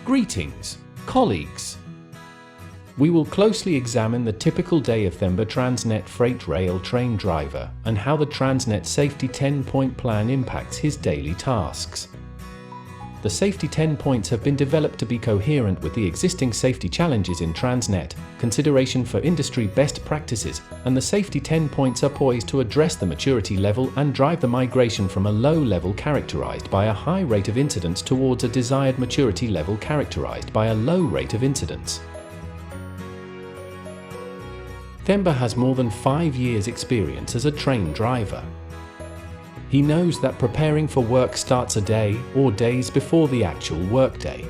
Greetings, colleagues. We will closely examine the typical day of Themba Transnet freight rail train driver and how the Transnet Safety 10-point plan impacts his daily tasks. The Safety 10 points have been developed to be coherent with the existing safety challenges in Transnet, consideration for industry best practices, and the Safety 10 points are poised to address the maturity level and drive the migration from a low level characterized by a high rate of incidents towards a desired maturity level characterized by a low rate of incidents. Themba has more than 5 years' experience as a train driver. He knows that preparing for work starts a day or days before the actual workday.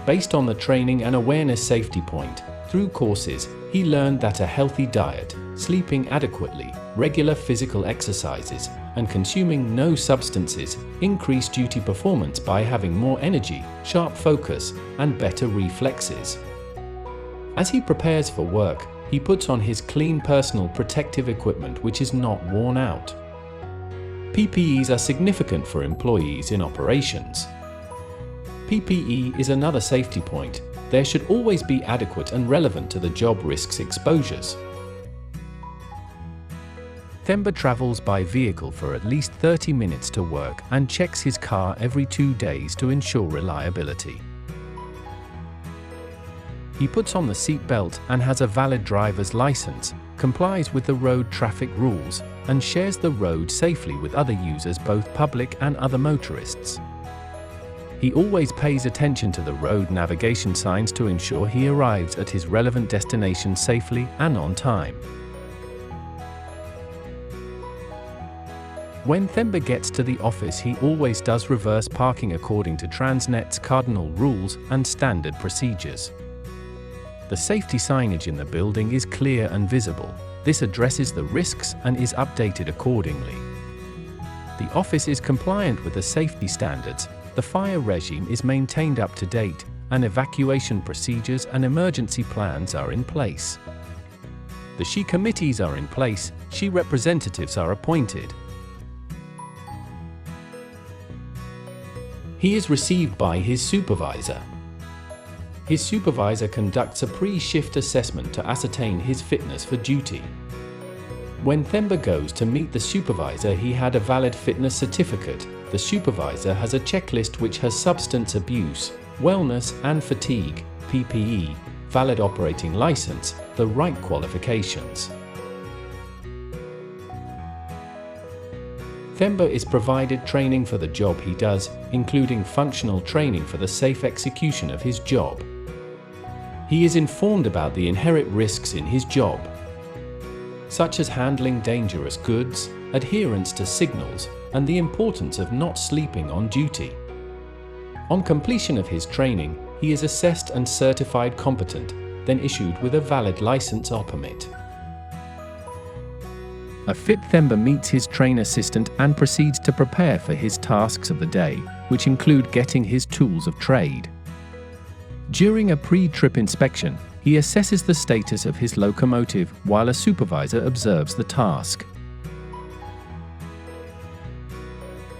Based on the training and awareness safety point, through courses, he learned that a healthy diet, sleeping adequately, regular physical exercises, and consuming no substances increase duty performance by having more energy, sharp focus, and better reflexes. As he prepares for work, he puts on his clean personal protective equipment which is not worn out. PPEs are significant for employees in operations. PPE is another safety point. There should always be adequate and relevant to the job risks exposures. Themba travels by vehicle for at least 30 minutes to work and checks his car every 2 days to ensure reliability. He puts on the seat belt and has a valid driver's license, complies with the road traffic rules, and shares the road safely with other users, both public and other motorists. He always pays attention to the road navigation signs to ensure he arrives at his relevant destination safely and on time. When Themba gets to the office, he always does reverse parking according to Transnet's cardinal rules and standard procedures. The safety signage in the building is clear and visible. This addresses the risks and is updated accordingly. The office is compliant with the safety standards, the fire regime is maintained up to date, and evacuation procedures and emergency plans are in place. The SHE committees are in place, SHE representatives are appointed. He is received by his supervisor. His supervisor conducts a pre-shift assessment to ascertain his fitness for duty. When Themba goes to meet the supervisor, he had a valid fitness certificate. The supervisor has a checklist which has substance abuse, wellness and fatigue, PPE, valid operating license, the right qualifications. Themba is provided training for the job he does, including functional training for the safe execution of his job. He is informed about the inherent risks in his job, such as handling dangerous goods, adherence to signals, and the importance of not sleeping on duty. On completion of his training, he is assessed and certified competent, then issued with a valid license or permit. A fit Themba meets his train assistant and proceeds to prepare for his tasks of the day, which include getting his tools of trade. During a pre-trip inspection, he assesses the status of his locomotive while a supervisor observes the task.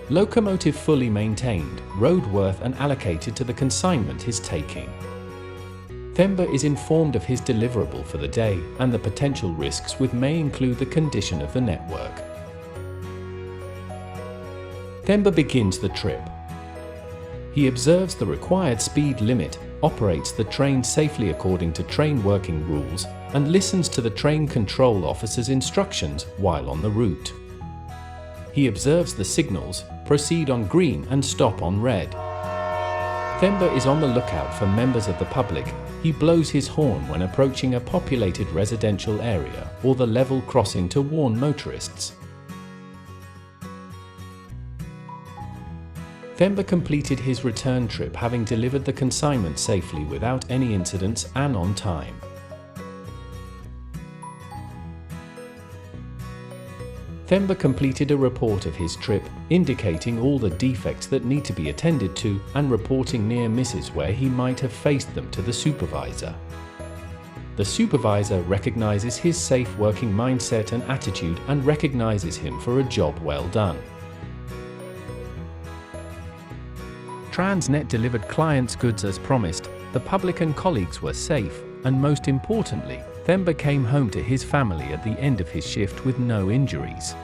Locomotive fully maintained, roadworthy and allocated to the consignment is taking. Themba is informed of his deliverable for the day and the potential risks which may include the condition of the network. Themba begins the trip. He observes the required speed limit, operates the train safely according to train working rules, and listens to the train control officer's instructions while on the route. He observes the signals, proceed on green and stop on red. Themba is on the lookout for members of the public. He blows his horn when approaching a populated residential area or the level crossing to warn motorists. Themba completed his return trip having delivered the consignment safely without any incidents and on time. Themba completed a report of his trip, indicating all the defects that need to be attended to and reporting near misses where he might have faced them to the supervisor. The supervisor recognizes his safe working mindset and attitude and recognizes him for a job well done. Transnet delivered clients' goods as promised, the public and colleagues were safe, and most importantly, Themba came home to his family at the end of his shift with no injuries.